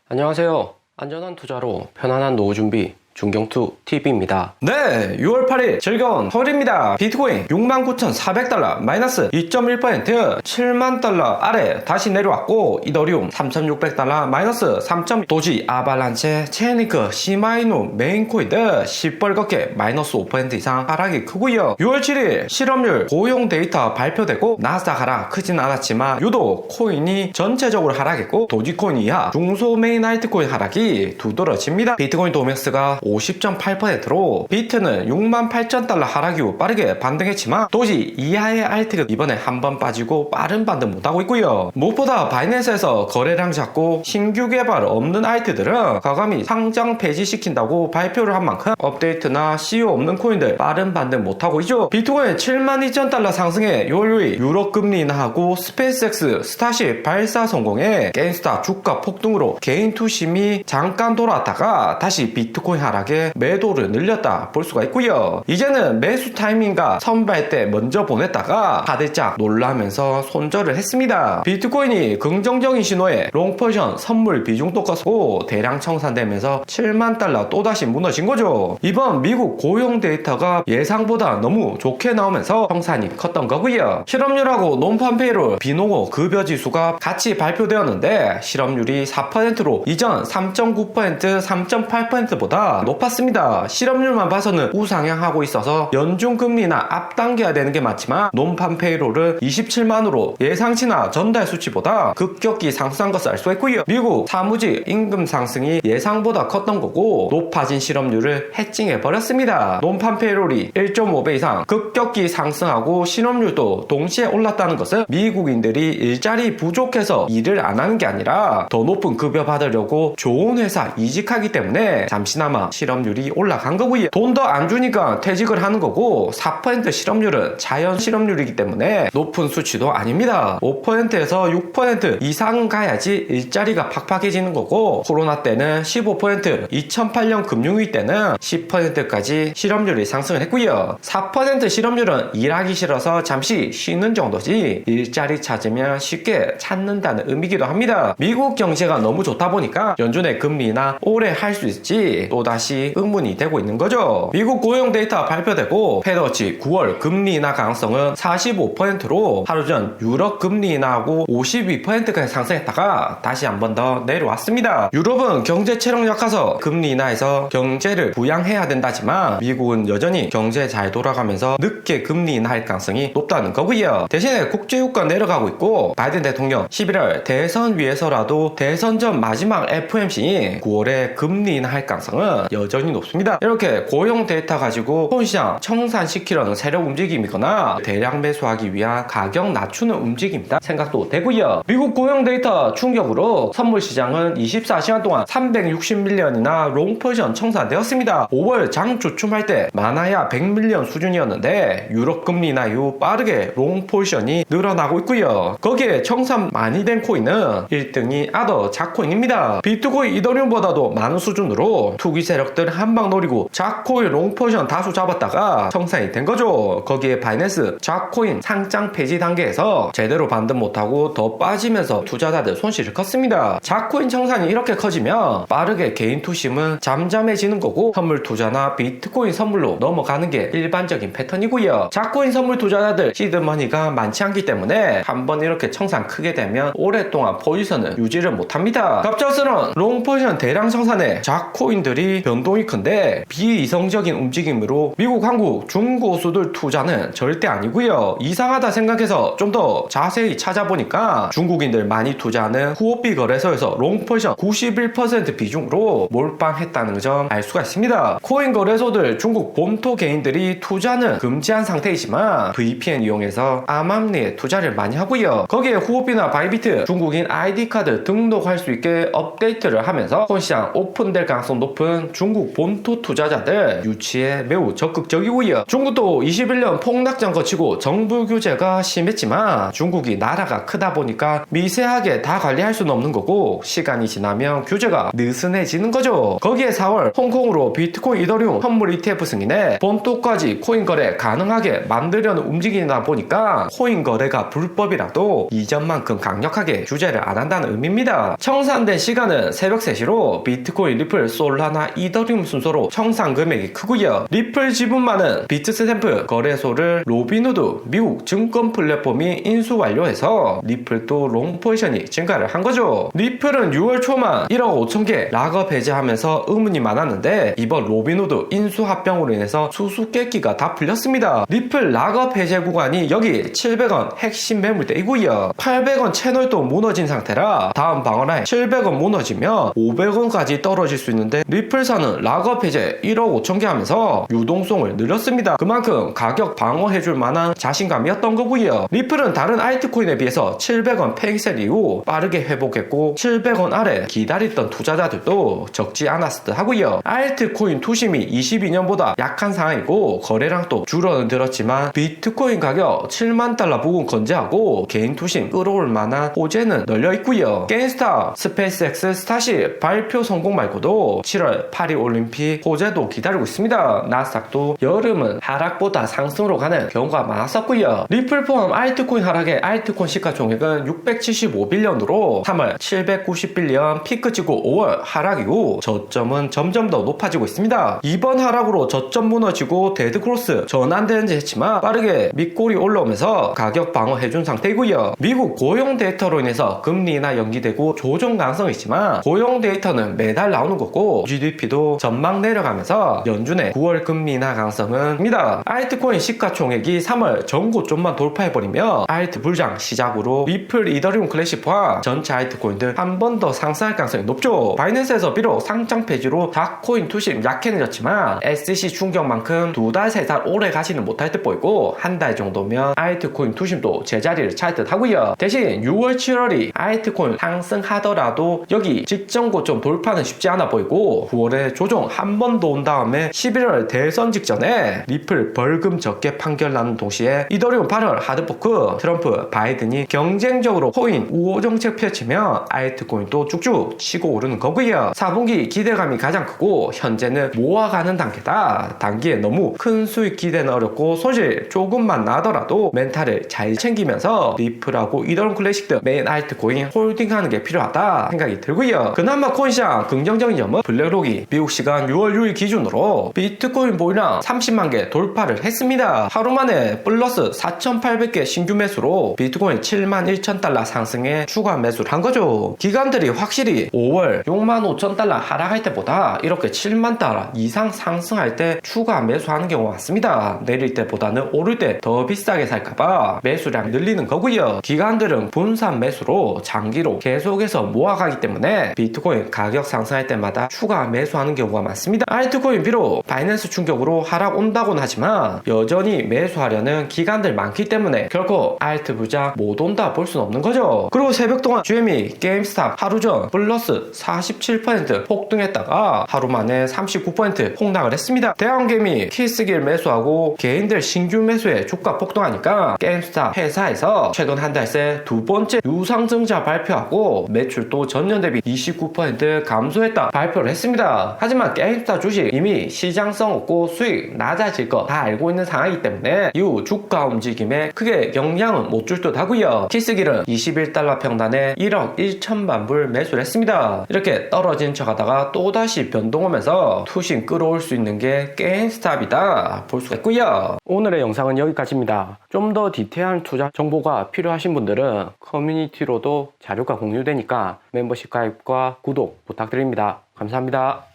안녕하세요. 안전한 투자로 편안한 노후 준비 중경투TV입니다. 네, 6월 8일 즐거운 허리입니다. 비트코인 69,400달러 마이너스 2.1%, 7만 달러 아래 다시 내려왔고, 이더리움 3,600달러 마이너스 3. 도지, 아발란체, 체니크, 시마이누, 메인코인 시뻘겋게 마이너스 5% 이상 하락이 크고요. 6월 7일 실업률 고용 데이터 발표되고 나스닥 하락 크진 않았지만 유독 코인이 전체적으로 하락했고, 도지코인 이하 중소 메인 알트코인 하락이 두드러집니다. 비트코인 도맥스가 50.8%로 비트는 68,000달러 하락 이후 빠르게 반등했지만 도지 이하의 알트가 이번에 한번 빠지고 빠른 반등 못하고 있고요. 무엇보다 바이낸스에서 거래량 작고 신규 개발 없는 알트들은 과감히 상장 폐지시킨다고 발표를 한 만큼 업데이트나 CEO 없는 코인들 빠른 반등 못하고 있죠. 비트코인 72,000달러 상승에 6월 6일 유럽 금리 인하하고 스페이스X 스타쉽 발사 성공에 게임스타 주가 폭등으로 개인 투심이 잠깐 돌아왔다가 다시 비트코인 하락에 매도를 늘렸다 볼 수가 있고요. 이제는 매수 타이밍과 선발 때 먼저 보냈다가 가대짝 놀라면서 손절을 했습니다. 비트코인이 긍정적인 신호에 롱포지션 선물 비중도 컸고 대량 청산되면서 7만 달러 또다시 무너진 거죠. 이번 미국 고용 데이터가 예상보다 너무 좋게 나오면서 청산이 컸던 거고요. 실업률하고 논판 페이롤 비노고 급여 지수가 같이 발표되었는데 실업률이 4%로 이전 3.9%, 3.8%보다 높았습니다. 실업률만 봐서는 우상향하고 있어서 연준금리나 앞당겨야 되는 게 맞지만 논판 페이롤은 27만으로 예상치나 전달 수치보다 급격히 상승한 것을 알 수가 있고요. 미국 사무직 임금 상승이 예상보다 컸던 거고 높아진 실업률을 해칭해 버렸습니다. 논판 페이롤이 1.5배 이상 급격히 상승하고 실업률도 동시에 올랐다는 것은 미국인들이 일자리 부족해서 일을 안 하는 게 아니라 더 높은 급여 받으려고 좋은 회사 이직하기 때문에 잠시나마 실업률이 올라간 거고요. 돈 더 안 주니까 퇴직을 하는 거고 4% 실업률은 자연 실업률이기 때문에 높은 수치도 아닙니다. 5%에서 6% 이상 가야지 일자리가 팍팍해지는 거고 코로나 때는 15%, 2008년 금융위기 때는 10%까지 실업률이 상승을 했고요. 4% 실업률은 일하기 싫어서 잠시 쉬는 정도지 일자리 찾으면 쉽게 찾는다는 의미기도 합니다. 미국 경제가 너무 좋다 보니까 연준의 금리나 오래 할 수 있지 또다시 의문이 되고 있는 거죠. 미국 고용 데이터 발표되고 페드워치 9월 금리 인하 가능성은 45%로 하루 전 유럽 금리 인하하고 52%까지 상승했다가 다시 한 번 더 내려왔습니다. 유럽은 경제 체력 약해서 금리 인하해서 경제를 부양해야 된다지만 미국은 여전히 경제 잘 돌아가면서 늦게 금리 인하할 가능성이 높다는 거고요. 대신에 국제유가 내려가고 있고 바이든 대통령 11월 대선 위해서라도 대선 전 마지막 FOMC 9월에 금리 인하할 가능성은 여전히 높습니다. 이렇게 고용 데이터 가지고 폰시장 청산시키려는 세력 움직임이거나 대량 매수하기 위한 가격 낮추는 움직임이다 생각도 되고요. 미국 고용 데이터 충격으로 선물 시장은 24시간 동안 360밀리언이나 롱포지션 청산되었습니다. 5월 장 주춤할 때 많아야 100밀리언 수준이었는데 유럽 금리 인하 이후 빠르게 롱포지션이 늘어나고 있고요. 거기에 청산 많이 된 코인은 1등이 아더 자코인입니다. 비트코인 이더리움보다도 많은 수준으로 투기 세력들 한방 노리고 자코인 롱포지션 다수 잡았다가 청산이 된 거죠. 거기에 바이낸스 자코인 상장 폐지 단계에서 제대로 반등 못하고 더 빠지면서 투자자들 손실을 컸습니다. 자코인 청산이 이렇게 커지면 빠르게 개인 투심은 잠잠해지는 거고 선물 투자나 비트코인 선물로 넘어가는 게 일반적인 패턴이고요. 자코인 선물 투자자들 시드머니가 많지 않기 때문에 한번 이렇게 청산 크게 되면 오랫동안 포지션을 유지를 못합니다. 갑작스러운 롱포지션 대량 청산에 자코인들이 변동이 큰데 비이성적인 움직임으로 미국, 한국, 중고수들 투자는 절대 아니고요. 이상하다 생각해서 좀 더 자세히 찾아보니까 중국인들 많이 투자하는 후오비 거래소에서 롱포지션 91% 비중으로 몰빵했다는 점 알 수가 있습니다. 코인 거래소들 중국 본토 개인들이 투자는 금지한 상태이지만 VPN 이용해서 암암리에 투자를 많이 하고요. 거기에 후오비나 바이비트 중국인 ID카드 등록할 수 있게 업데이트를 하면서 코인시장 오픈될 가능성 높은 중국 본토 투자자들 유치에 매우 적극적이고요. 중국도 21년 폭락전 거치고 정부 규제가 심했지만 중국이 나라가 크다 보니까 미세하게 다 관리할 수는 없는 거고 시간이 지나면 규제가 느슨해지는 거죠. 거기에 4월 홍콩으로 비트코인 이더리움 선물 ETF 승인해 본토까지 코인 거래 가능하게 만들려는 움직이다 보니까 코인 거래가 불법이라도 이전만큼 강력하게 규제를 안 한다는 의미입니다. 청산된 시간은 새벽 3시로 비트코인, 리플, 솔라나, 이더리움 순서로 청산 금액이 크고요. 리플 지분만은 비트스탬프 거래소를 로빈후드 미국 증권 플랫폼이 인수 완료해서 리플도 롱 포지션이 증가를 한 거죠. 리플은 6월 초만 1억 5천 개 락업 해제하면서 의문이 많았는데 이번 로빈후드 인수 합병으로 인해서 수수께끼가 다 풀렸습니다. 리플 락업 해제 구간이 여기 700원 핵심 매물대이고요. 800원 채널도 무너진 상태라 다음 방어라인 700원 무너지면 500원까지 떨어질 수 있는데 리플사는 락업 해제 1억 5천 개 하면서 유동성을 늘렸습니다. 그만큼 가격 방어해줄 만한 자신감이었던 거고요. 리플은 다른 알트코인에 비해서 700원 폐기셀 이후 빠르게 회복했고 700원 아래 기다리던 투자자들도 적지 않았을 듯 하고요. 알트코인 투심이 22년보다 약한 상황이고 거래량도 줄어들었지만 비트코인 가격 7만 달러 부근 건재하고 개인 투심 끌어올 만한 호재는 널려있고요. 게임스타, 스페이스X, 스타쉽 발표 성공 말고도 7월 파리 올림픽 호재도 기다리고 있습니다. 나스닥도 여름은 하락보다 상승으로 가는 경우가 많았었고요. 리플 포함 알트코인 하락의 알트코인 시가총액은 675빌리언으로 3월 790빌리언 피크 찍고 5월 하락 이후 저점은 점점 더 높아지고 있습니다. 이번 하락으로 저점 무너지고 데드크로스 전환되는지 했지만 빠르게 밑골이 올라오면서 가격 방어해준 상태이고요. 미국 고용 데이터로 인해서 금리나 연기되고 조정 가능성이 있지만 고용 데이터는 매달 나오는 거고 GDP도 전망 내려가면서 연준의 9월 금리 인하 가능성은 입니다. 알트코인 시가총액이 3월 전고점만 돌파해버리며 알트 불장 시작으로 리플, 이더리움 클래식 포함 전체 알트코인들 한 번 더 상승할 가능성이 높죠. 바이낸스에서 비록 상장 폐지로 닥코인 투심 약해졌지만 SEC 충격만큼 2달, 3달 오래 가지는 못할 듯 보이고 한 달 정도면 알트코인 투심도 제자리를 찰 듯 하고요. 대신 6월, 7월이 알트코인 상승하더라도 여기 직전 고점 돌파는 쉽지 않아 보이고 9월에 조정 한 번 더 온 다음에 11월 대선 직전에 리플 벌금 적게 판결 나는 동시에 이더리움 8월 하드포크 트럼프 바이든이 경쟁적으로 코인 우호 정책 펼치면 알트코인도 쭉쭉 치고 오르는 거고요. 4분기 기대감이 가장 크고 현재는 모아가는 단계다. 단기에 너무 큰 수익 기대는 어렵고 소실 조금만 나더라도 멘탈을 잘 챙기면서 리플하고 이더리움 클래식 등 메인 알트코인 홀딩하는 게 필요하다 생각이 들고요. 그나마 코인시장 긍정적인 점은 블랙록이 미국 시간 6월 6일 기준으로 비트코인 보유량 30만 개 돌파를 했습니다. 하루 만에 플러스 4,800개 신규 매수로 비트코인 7만 1천 달러 상승에 추가 매수를 한 거죠. 기관들이 확실히 5월 6만 5천 달러 하락할 때보다 이렇게 7만 달러 이상 상승할 때 추가 매수하는 경우가 많습니다. 내릴 때보다는 오를 때 더 비싸게 살까봐 매수량 늘리는 거고요. 기관들은 분산 매수로 장기로 계속해서 모아가기 때문에 비트코인 가격 상승할 때마다 추가 매수하는 경우가 많습니다. 알트코인 비록 바이낸스 충격으로 하락 온다고는 하지만 여전히 매수하려는 기관들 많기 때문에 결코 알트 부자 못 온다 볼 수는 없는 거죠. 그리고 새벽 동안 GME, 게임스탑 하루 전 플러스 47% 폭등했다가 하루 만에 39% 폭락을 했습니다. 대형개미 키스길 매수하고 개인들 신규 매수에 주가 폭등하니까 게임스탑 회사에서 최근 한 달 새 두 번째 유상증자 발표하고 매출도 전년 대비 29% 감소했다 발표를 했습니다. 하지만 게임스탑 주식 이미 시장성 없고 수익 낮아질 거 다 알고 있는 상황이기 때문에 이후 주가 움직임에 크게 영향은 못 줄 듯 하고요. 키스길은 21달러 평단에 1억 1천만 불 매수를 했습니다. 이렇게 떨어진 척 하다가 또다시 변동하면서 투심 끌어올 수 있는 게 게임스탑이다 볼 수가 있고요. 오늘의 영상은 여기까지입니다. 좀 더 디테일한 투자 정보가 필요하신 분들은 커뮤니티로도 자료가 공유되니까 멤버십 가입과 구독 부탁드립니다. 감사합니다.